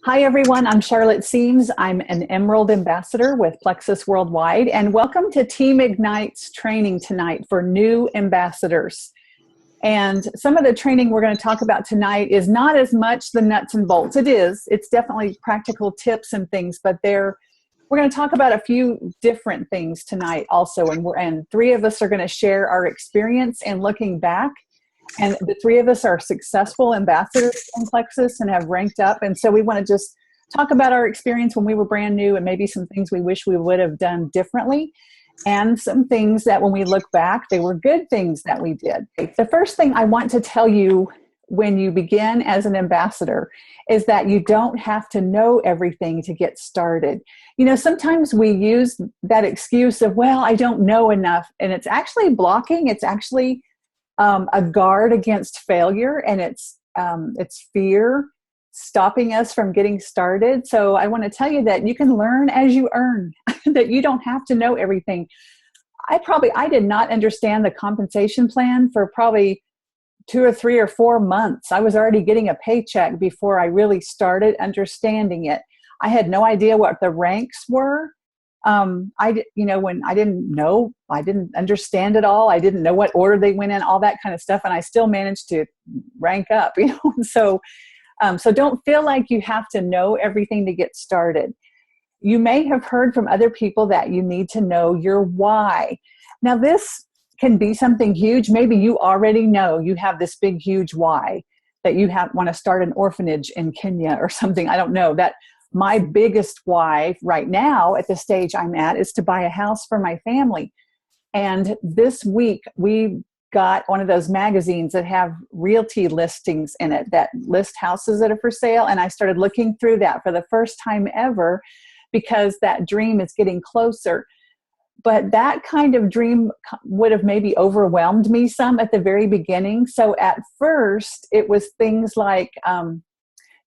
Hi, everyone. I'm Charlotte Seams. I'm an Emerald Ambassador with Plexus Worldwide, and welcome to Team Ignite's training tonight for new ambassadors. And some of the training we're going to talk about tonight is not as much the nuts and bolts. It's definitely practical tips and things, but we're going to talk about a few different things tonight also. And three of us are going to share our experience and looking back. And the three of us are successful ambassadors in Plexus and have ranked up. And so we want to just talk about our experience when we were brand new and maybe some things we wish we would have done differently and some things that when we look back, they were good things that we did. The first thing I want to tell you when you begin as an ambassador is that you don't have to know everything to get started. You know, sometimes we use that excuse of, well, I don't know enough. And it's actually blocking. It's actually a guard against failure, and it's fear stopping us from getting started. So I want to tell you that you can learn as you earn, that you don't have to know everything. I did not understand the compensation plan for probably 2 or 3 or 4 months. I was already getting a paycheck before I really started understanding it. I had no idea what the ranks were. When I didn't understand it all. I didn't know what order they went in, all that kind of stuff. And I still managed to rank up, So don't feel like you have to know everything to get started. You may have heard from other people that you need to know your why. Now, this can be something huge. Maybe you already know you have this big, huge why that you want to start an orphanage in Kenya or something. I don't know that. My biggest why right now at the stage I'm at is to buy a house for my family. And this week we got one of those magazines that have realty listings in it that list houses that are for sale. And I started looking through that for the first time ever because that dream is getting closer. But that kind of dream would have maybe overwhelmed me some at the very beginning. So at first it was things like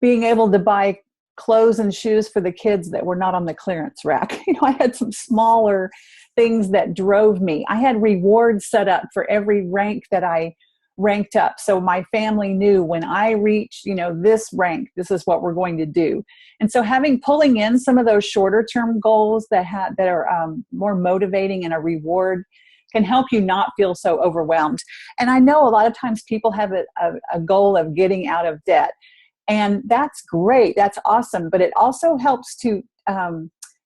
being able to buy clothes and shoes for the kids that were not on the clearance rack. I had some smaller things that drove me. I had rewards set up for every rank that I ranked up. So my family knew when I reached, this rank, this is what we're going to do. And so pulling in some of those shorter term goals that are more motivating and a reward can help you not feel so overwhelmed. And I know a lot of times people have a goal of getting out of debt. And that's great. That's awesome. But it also helps to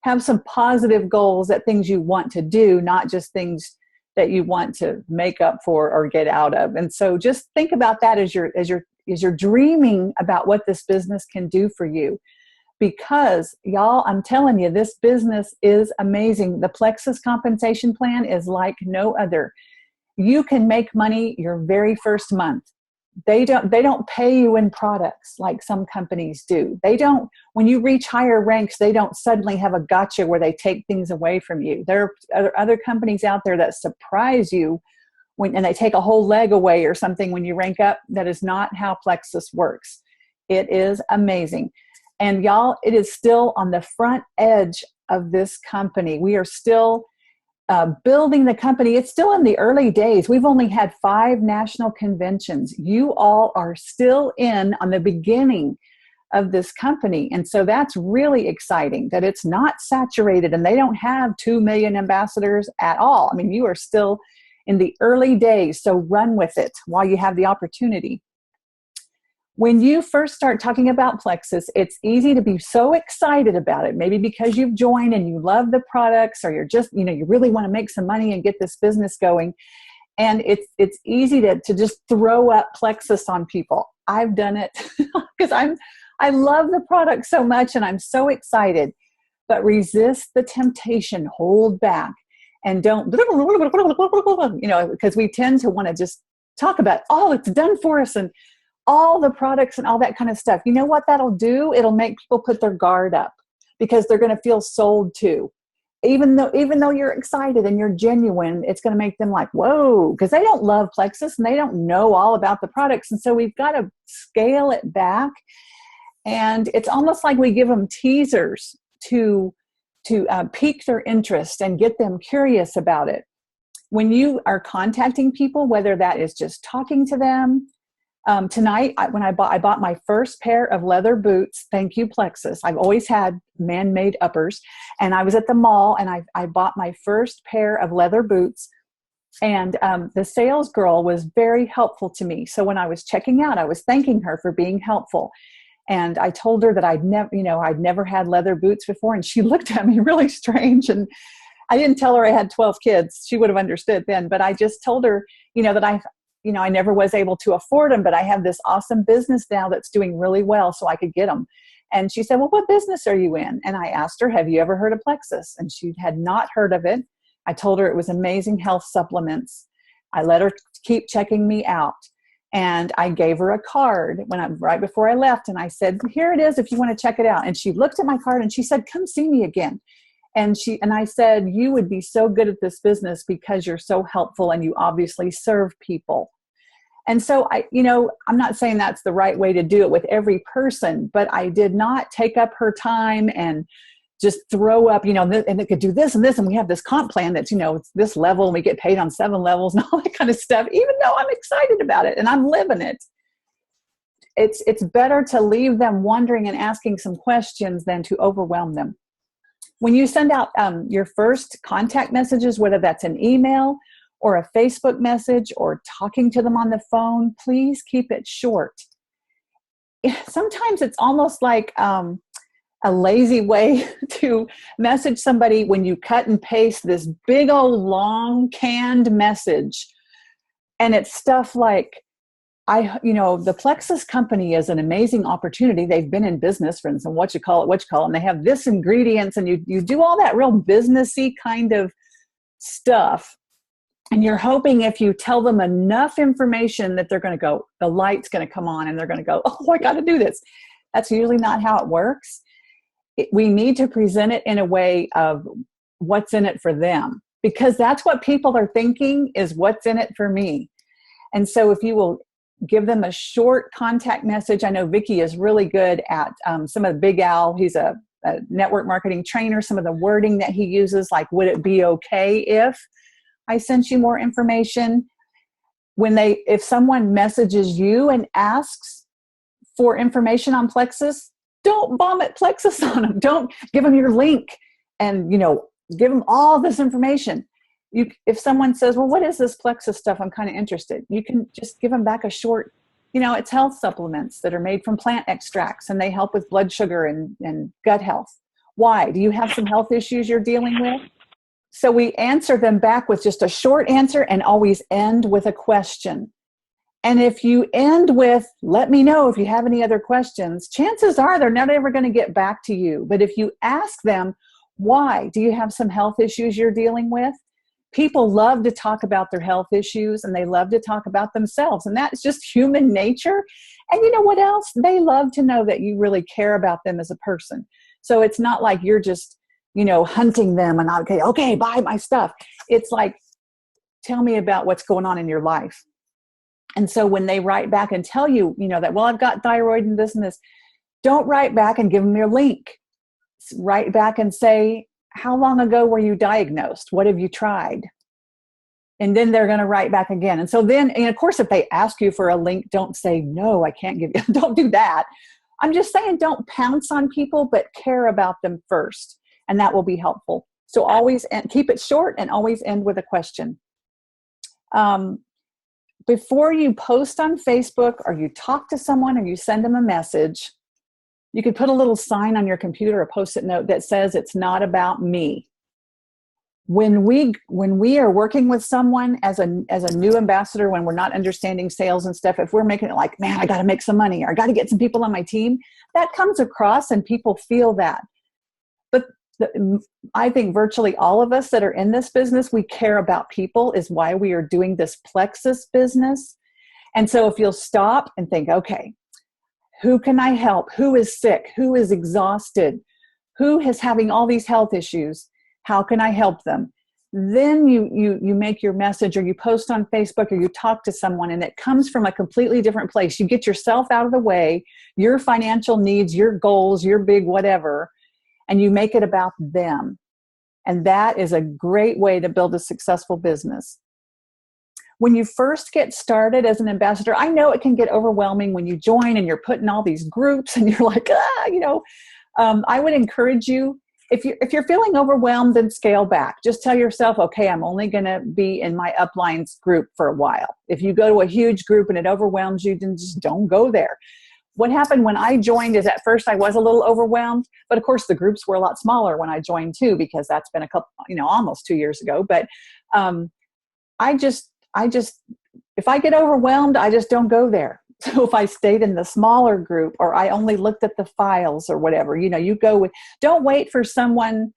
have some positive goals, that things you want to do, not just things that you want to make up for or get out of. And so just think about that as you're dreaming about what this business can do for you. Because y'all, I'm telling you, this business is amazing. The Plexus compensation plan is like no other. You can make money your very first month. They don't pay you in products like some companies do. When you reach higher ranks, they don't suddenly have a gotcha where they take things away from you. There are other companies out there that surprise you and they take a whole leg away or something when you rank up. That is not how Plexus works. It is amazing. And y'all, it is still on the front edge of this company. We are still building the company. It's still in the early days. We've only had 5 national conventions. You all are still in on the beginning of this company. And so that's really exciting that it's not saturated and they don't have 2 million ambassadors at all. I mean, you are still in the early days. So run with it while you have the opportunity. When you first start talking about Plexus, it's easy to be so excited about it, maybe because you've joined and you love the products, or you're just, you really want to make some money and get this business going. And it's easy to just throw up Plexus on people. I've done it because I love the product so much and I'm so excited. But resist the temptation, hold back, and don't, because we tend to want to just talk about, oh, it's done for us and all the products and all that kind of stuff. You know what that'll do? It'll make people put their guard up because they're going to feel sold to. Even though you're excited and you're genuine, it's going to make them like, whoa, because they don't love Plexus and they don't know all about the products. And so we've got to scale it back. And it's almost like we give them teasers to pique their interest and get them curious about it. When you are contacting people, whether that is just talking to them, Tonight, when I bought my first pair of leather boots. Thank you, Plexus. I've always had man-made uppers, and I was at the mall, and I bought my first pair of leather boots. And the sales girl was very helpful to me. So when I was checking out, I was thanking her for being helpful. And I told her that I'd never had leather boots before. And she looked at me really strange. And I didn't tell her I had 12 kids. She would have understood then. But I just told her, that I never was able to afford them, but I have this awesome business now that's doing really well, so I could get them. And she said, well, what business are you in? And I asked her, have you ever heard of Plexus? And she had not heard of it. I told her it was amazing health supplements. I let her keep checking me out. And I gave her a card right before I left. And I said, here it is if you want to check it out. And she looked at my card and she said, come see me again. And I said, you would be so good at this business because you're so helpful and you obviously serve people. And so I'm not saying that's the right way to do it with every person, but I did not take up her time and just throw up, and it could do this and this. And we have this comp plan that's, it's this level and we get paid on 7 levels and all that kind of stuff, even though I'm excited about it and I'm living it. It's better to leave them wondering and asking some questions than to overwhelm them. When you send out your first contact messages, whether that's an email or a Facebook message or talking to them on the phone, please keep it short. Sometimes it's almost like a lazy way to message somebody when you cut and paste this big old long canned message. And it's stuff like, the Plexus company is an amazing opportunity. They've been in business for instance, what you call it, and they have this ingredients, and you do all that real businessy kind of stuff. And you're hoping if you tell them enough information that they're going to go, the light's going to come on and they're going to go, oh, I got to do this. That's usually not how it works. We need to present it in a way of what's in it for them, because that's what people are thinking is what's in it for me. And so if you will give them a short contact message, I know Vicki is really good at some of the Big Al. He's a network marketing trainer. Some of the wording that he uses, like, would it be okay if I sent you more information? If someone messages you and asks for information on Plexus, don't vomit Plexus on them. Don't give them your link and, give them all this information. If someone says, well, what is this Plexus stuff? I'm kind of interested. You can just give them back a short, it's health supplements that are made from plant extracts and they help with blood sugar and gut health. Why? Do you have some health issues you're dealing with? So we answer them back with just a short answer and always end with a question. And if you end with, let me know if you have any other questions, chances are they're not ever going to get back to you. But if you ask them, why? Do you have some health issues you're dealing with? People love to talk about their health issues and they love to talk about themselves. And that's just human nature. And you know what else? They love to know that you really care about them as a person. So it's not like you're just, hunting them and okay, buy my stuff. It's like, tell me about what's going on in your life. And so when they write back and tell you, that, well, I've got thyroid and this, don't write back and give them your link. Write back and say, how long ago were you diagnosed? What have you tried? And then they're going to write back again. And so then, and of course, if they ask you for a link, don't say, no, I can't give you, don't do that. I'm just saying, don't pounce on people, but care about them first. And that will be helpful. So always keep it short and always end with a question. Before you post on Facebook or you talk to someone or you send them a message, you could put a little sign on your computer, a Post-it note that says, it's not about me. When we are working with someone as a new ambassador, when we're not understanding sales and stuff, if we're making it like, man, I got to make some money or I got to get some people on my team, that comes across and people feel that. But I think virtually all of us that are in this business, we care about people, is why we are doing this Plexus business. And so if you'll stop and think, okay, who can I help? Who is sick? Who is exhausted? Who is having all these health issues? How can I help them? Then you make your message, or you post on Facebook, or you talk to someone, and it comes from a completely different place. You get yourself out of the way, your financial needs, your goals, your big whatever, and you make it about them. And that is a great way to build a successful business. when you first get started as an ambassador, I know it can get overwhelming when you join and you're put in all these groups and you're like, I would encourage you, if you're feeling overwhelmed, then scale back. Just tell yourself, okay, I'm only going to be in my uplines group for a while. If you go to a huge group and it overwhelms you, then just don't go there. What happened when I joined is at first I was a little overwhelmed, but of course the groups were a lot smaller when I joined too, because that's been almost 2 years ago. But I just, if I get overwhelmed, I just don't go there. So if I stayed in the smaller group, or I only looked at the files or whatever, you go with, don't wait for someone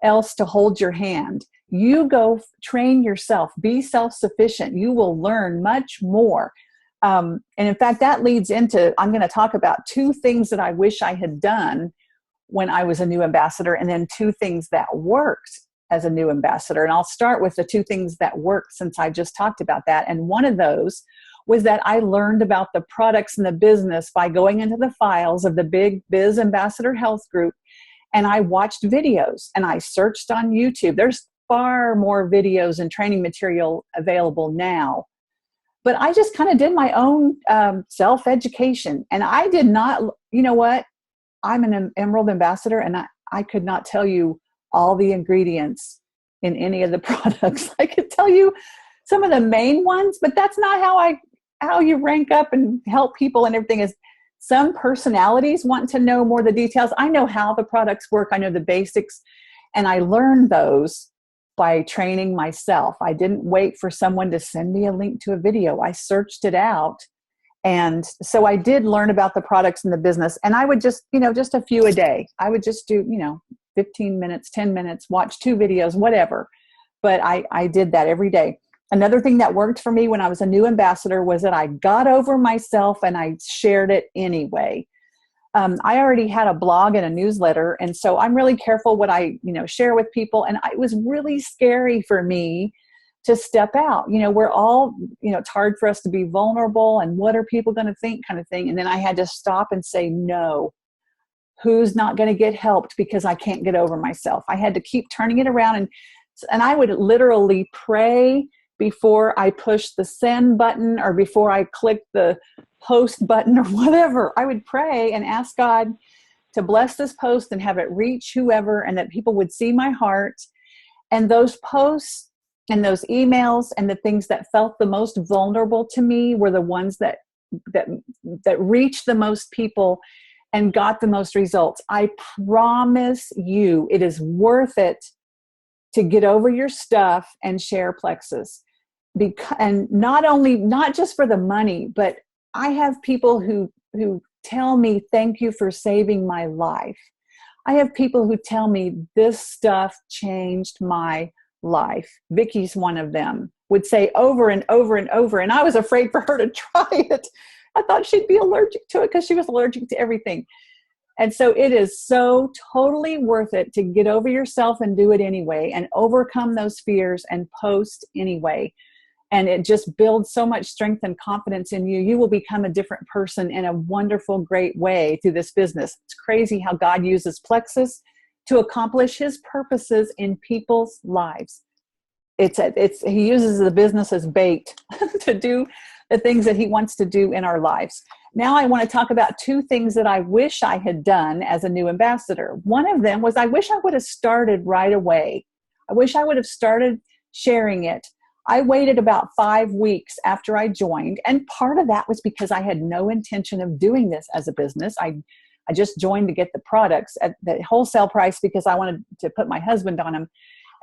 else to hold your hand. You go train yourself, be self-sufficient. You will learn much more. And in fact, that leads into, I'm going to talk about 2 things that I wish I had done when I was a new ambassador, and then 2 things that worked as a new ambassador. And I'll start with the 2 things that worked, since I just talked about that. And one of those was that I learned about the products and the business by going into the files of the Big Biz Ambassador Health Group. And I watched videos and I searched on YouTube. There's far more videos and training material available now. But I just kind of did my own self-education. And I did not, you know what? I'm an Emerald Ambassador, and I could not tell you all the ingredients in any of the products. I could tell you some of the main ones, but that's not how you rank up and help people and everything. Is some personalities want to know more of the details. I know how the products work. I know the basics, and I learned those by training myself. I didn't wait for someone to send me a link to a video. I searched it out. And so I did learn about the products and the business, and I would just a few a day. I would just do, 15 minutes, 10 minutes, watch 2 videos, whatever. But I did that every day. Another thing that worked for me when I was a new ambassador was that I got over myself and I shared it anyway. I already had a blog and a newsletter, and so I'm really careful what I share with people. And it was really scary for me to step out. We're all, it's hard for us to be vulnerable, and what are people going to think, kind of thing. And then I had to stop and say, no, who's not going to get helped because I can't get over myself? I had to keep turning it around, and I would literally pray before I pushed the send button or before I clicked the post button or whatever. I would pray and ask God to bless this post and have it reach whoever, and that people would see my heart. And those posts and those emails and the things that felt the most vulnerable to me were the ones that reached the most people and got the most results. I promise you, it is worth it to get over your stuff and share Plexus. And not just for the money, but I have people who tell me, thank you for saving my life. I have people who tell me this stuff changed my life. Vicky's one of them, would say over and over and over. And I was afraid for her to try it. I thought she'd be allergic to it because she was allergic to everything. And so it is so totally worth it to get over yourself and do it anyway, and overcome those fears and post anyway. And it just builds so much strength and confidence in you. You will become a different person in a wonderful, great way through this business. It's crazy how God uses Plexus to accomplish his purposes in people's lives. He uses the business as bait to do the things that he wants to do in our lives. Now I want to talk about 2 things that I wish I had done as a new ambassador. One of them was I wish I would have started right away. I wish I would have started sharing it. I waited about 5 weeks after I joined, and part of that was because I had no intention of doing this as a business. I just joined to get the products at the wholesale price because I wanted to put my husband on them.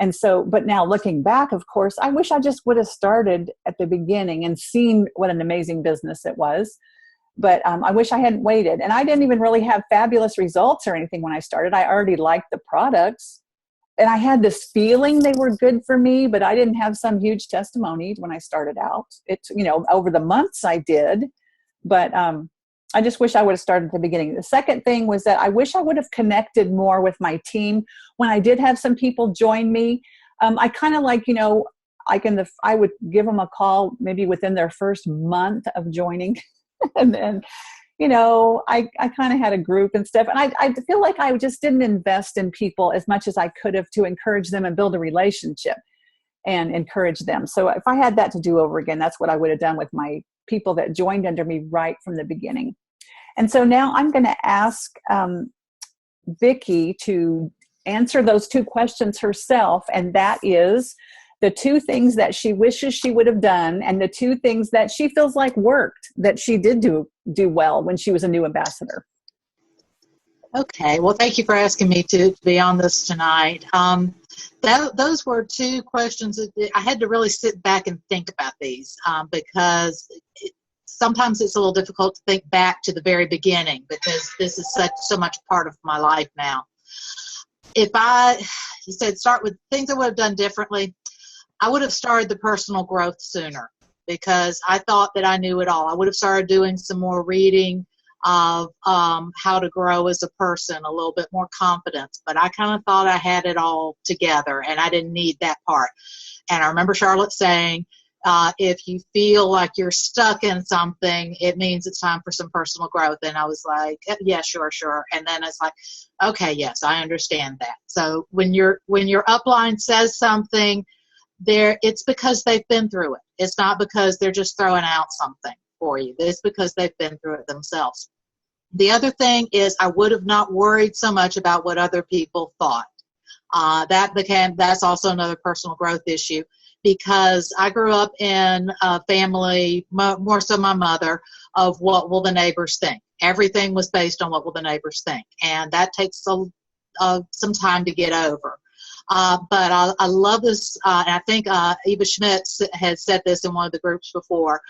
And so, but now looking back, of course, I wish I just would have started at the beginning and seen what an amazing business it was. But I wish I hadn't waited. And I didn't even really have fabulous results or anything when I started. I already liked the products. And I had this feeling they were good for me, but I didn't have some huge testimony when I started out. It's, over the months I did, but I just wish I would have started at the beginning. The second thing was that I wish I would have connected more with my team. When I did have some people join me, I kind of like, I would give them a call maybe within their first month of joining. And then, I kind of had a group and stuff. And I feel like I just didn't invest in people as much as I could have to encourage them and build a relationship. and encourage them. So if I had that to do over again, that's what I would have done with my people that joined under me right from the beginning. And so now I'm going to ask Vicki to answer those two questions herself, and that is the two things that she wishes she would have done and the two things that she feels like worked, that she did do well when she was a new ambassador. Okay, well, thank you for asking me to be on this tonight. Those were two questions that I had to really sit back and think about these because sometimes it's a little difficult to think back to the very beginning because this is so much part of my life now. You said start with things I would have done differently. I would have started the personal growth sooner because I thought that I knew it all. I would have started doing some more reading of how to grow as a person, a little bit more confidence. But I kind of thought I had it all together, and I didn't need that part. And I remember Charlotte saying, if you feel like you're stuck in something, it means it's time for some personal growth. And I was like, yeah, sure. And then it's like, okay, yes, I understand that. So when your upline says something, it's because they've been through it. It's not because they're just throwing out something for you. It's because they've been through it themselves. The other thing is I would have not worried so much about what other people thought. That's also another personal growth issue because I grew up in a family, more so my mother, of what will the neighbors think. Everything was based on what will the neighbors think, and that takes some time to get over. But I love this, and I think Eva Schmidt has said this in one of the groups before,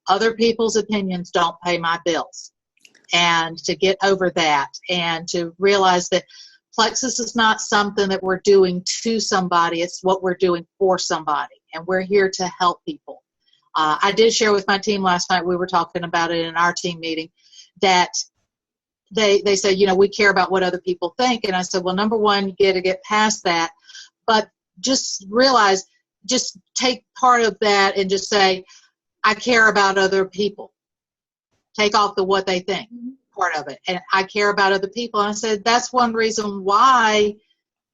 other people's opinions don't pay my bills. And to get over that and to realize that Plexus is not something that we're doing to somebody, it's what we're doing for somebody, and we're here to help people. I did share with my team last night, we were talking about it in our team meeting, that they said, we care about what other people think. And I said, well, number one, you got to get past that. But just realize, just take part of that and just say, I care about other people. Take off the what they think part of it. And I care about other people. And I said, that's one reason why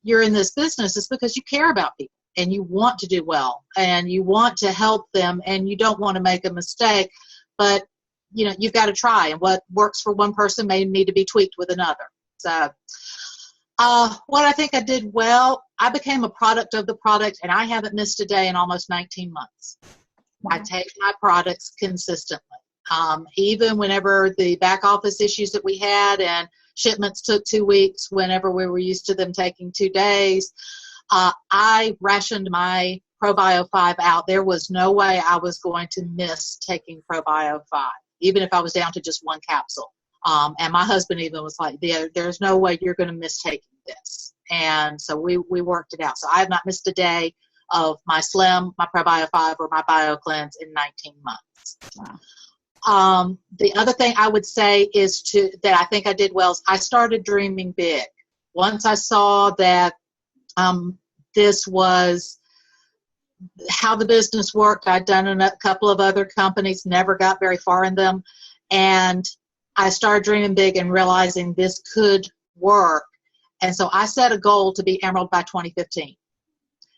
you're in this business is because you care about people and you want to do well and you want to help them and you don't want to make a mistake. But, you've got to try. And what works for one person may need to be tweaked with another. So what I think I did well, I became a product of the product, and I haven't missed a day in almost 19 months. Wow. I take my products consistently. Even whenever the back office issues that we had and shipments took 2 weeks, whenever we were used to them taking 2 days, I rationed my ProBio 5 out. There was no way I was going to miss taking ProBio 5, even if I was down to just one capsule. And my husband even was like, there's no way you're going to miss taking this. And so we worked it out. So I have not missed a day of my Slim, my ProBio 5, or my BioCleanse in 19 months. Wow. The other thing I would say is that I think I did well is I started dreaming big. Once I saw that this was how the business worked, I'd done in a couple of other companies, never got very far in them, and I started dreaming big and realizing this could work. And so I set a goal to be Emerald by 2015.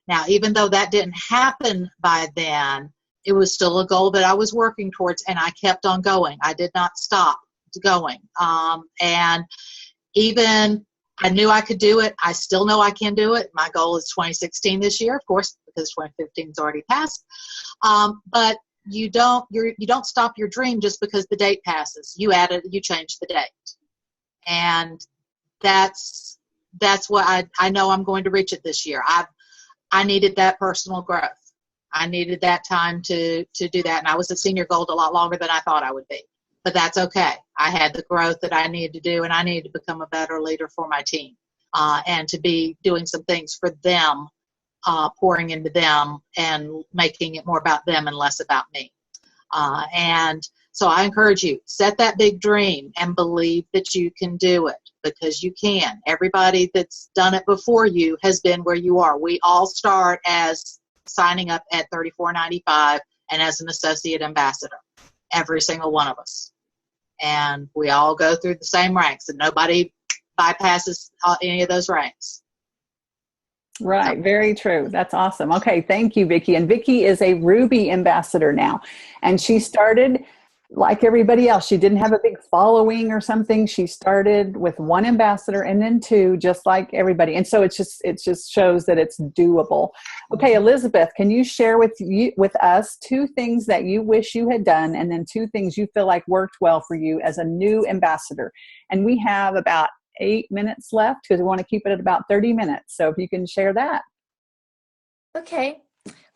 Now, even though that didn't happen by then, it was still a goal that I was working towards, and I kept on going. I did not stop going. And even I knew I could do it. I still know I can do it. My goal is 2016 this year, of course, because 2015 is already passed. But you don't stop your dream just because the date passes. You change the date. And that's what I know I'm going to reach it this year. I needed that personal growth. I needed that time to do that. And I was at Senior Gold a lot longer than I thought I would be. But that's okay. I had the growth that I needed to do, and I needed to become a better leader for my team and to be doing some things for them, pouring into them and making it more about them and less about me. And so I encourage you, set that big dream and believe that you can do it, because you can. Everybody that's done it before you has been where you are. We all start as signing up at $34.95 and as an associate ambassador, every single one of us. And we all go through the same ranks, and nobody bypasses any of those ranks. Right. Very true. That's awesome. Okay. Thank you, Vicki. And Vicki is a Ruby ambassador now. And she started like everybody else. She didn't have a big following or something. She started with one ambassador and then two, just like everybody. And so it just shows that it's doable. Okay, Elizabeth, can you share with us two things that you wish you had done and then two things you feel like worked well for you as a new ambassador? And we have about 8 minutes left because we want to keep it at about 30 minutes. So if you can share that. Okay.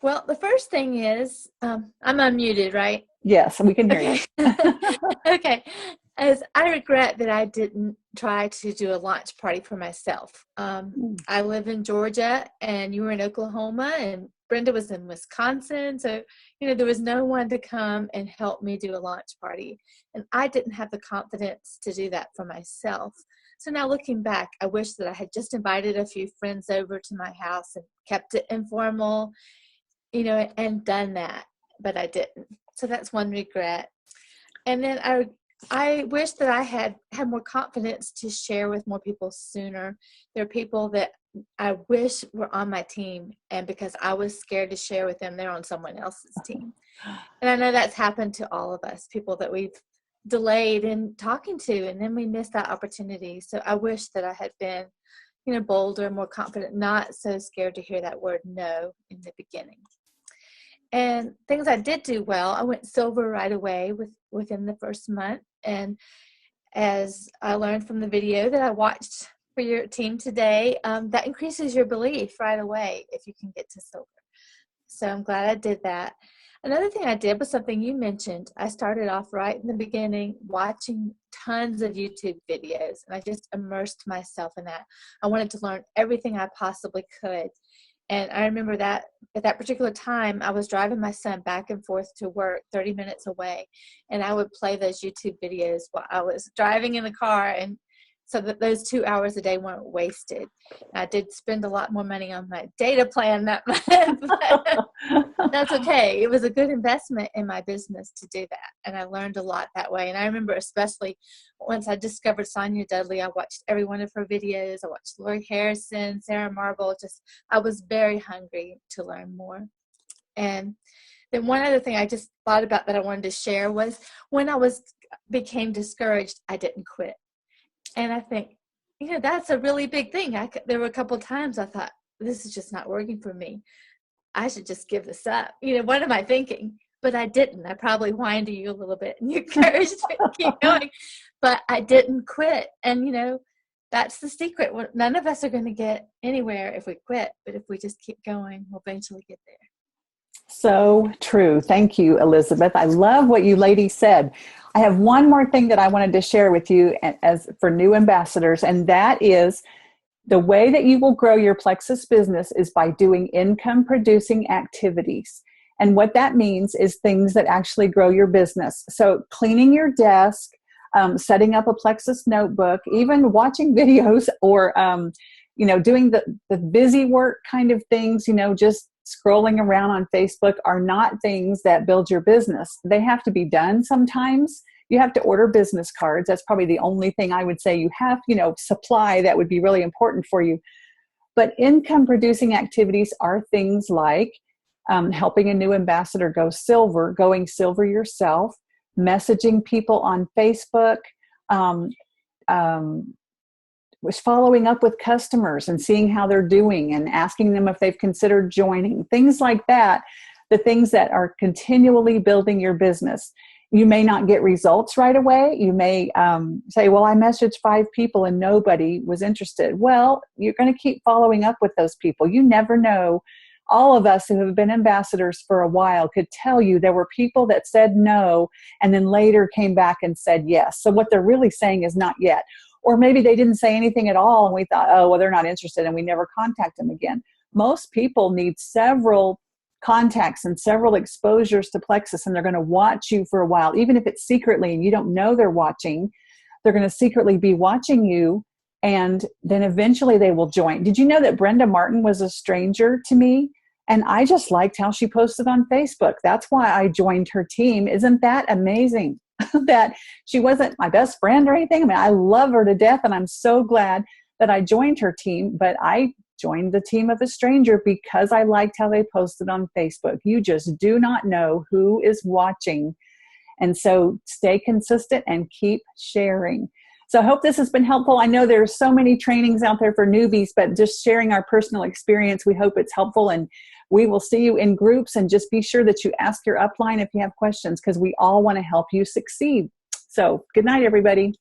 Well, the first thing is, I'm unmuted, right? Yes, we can hear you. Okay. As I regret that I didn't try to do a launch party for myself. I live in Georgia and you were in Oklahoma and Brenda was in Wisconsin. So, there was no one to come and help me do a launch party. And I didn't have the confidence to do that for myself. So now looking back, I wish that I had just invited a few friends over to my house and kept it informal, and done that, but I didn't. So that's one regret. And then I wish that I had more confidence to share with more people sooner. There are people that I wish were on my team, and because I was scared to share with them, they're on someone else's team. And I know that's happened to all of us, people that we've delayed in talking to, and then we missed that opportunity. So I wish that I had been, bolder, more confident, not so scared to hear that word no in the beginning. And things I did do well, I went silver right away within the first month. And as I learned from the video that I watched for your team today, that increases your belief right away if you can get to silver. So I'm glad I did that. Another thing I did was something you mentioned. I started off right in the beginning watching tons of YouTube videos, and I just immersed myself in that. I wanted to learn everything I possibly could. And I remember that at that particular time, I was driving my son back and forth to work 30 minutes away, and I would play those YouTube videos while I was driving in the car, and so that those 2 hours a day weren't wasted. I did spend a lot more money on my data plan that month, but that's okay. It was a good investment in my business to do that, and I learned a lot that way. And I remember especially once I discovered Sonia Dudley, I watched every one of her videos. I watched Lori Harrison, Sarah Marble. I was very hungry to learn more. And then one other thing I just thought about that I wanted to share was when I became discouraged, I didn't quit. And I think, that's a really big thing. There were a couple of times I thought, this is just not working for me. I should just give this up. What am I thinking? But I didn't. I probably whined to you a little bit and you encouraged me to keep going. But I didn't quit. And, that's the secret. None of us are going to get anywhere if we quit. But if we just keep going, we'll eventually get there. So true. Thank you, Elizabeth. I love what you ladies said. I have one more thing that I wanted to share with you as for new ambassadors, and that is the way that you will grow your Plexus business is by doing income producing activities. And what that means is things that actually grow your business. So cleaning your desk, setting up a Plexus notebook, even watching videos or, doing the busy work kind of things, just scrolling around on Facebook are not things that build your business. They have to be done sometimes. You have to order business cards. That's probably the only thing I would say you have, supply that would be really important for you. But income producing activities are things like helping a new ambassador go silver, going silver yourself, messaging people on Facebook, was following up with customers and seeing how they're doing and asking them if they've considered joining, things like that, the things that are continually building your business. You may not get results right away. You may say, well, I messaged 5 people and nobody was interested. Well, you're going to keep following up with those people. You never know. All of us who have been ambassadors for a while could tell you there were people that said no and then later came back and said yes. So what they're really saying is not yet. Or maybe they didn't say anything at all and we thought, oh, well, they're not interested and we never contact them again. Most people need several contacts and several exposures to Plexus, and they're going to watch you for a while. Even if it's secretly and you don't know they're watching, they're going to secretly be watching you, and then eventually they will join. Did you know that Brenda Martin was a stranger to me? And I just liked how she posted on Facebook. That's why I joined her team. Isn't that amazing? That she wasn't my best friend or anything. I mean, I love her to death, and I'm so glad that I joined her team, but I joined the team of a stranger because I liked how they posted on Facebook. You just do not know who is watching. And so stay consistent and keep sharing. So I hope this has been helpful. I know there's so many trainings out there for newbies, but just sharing our personal experience, we hope it's helpful. And we will see you in groups, and just be sure that you ask your upline if you have questions, because we all want to help you succeed. So good night, everybody.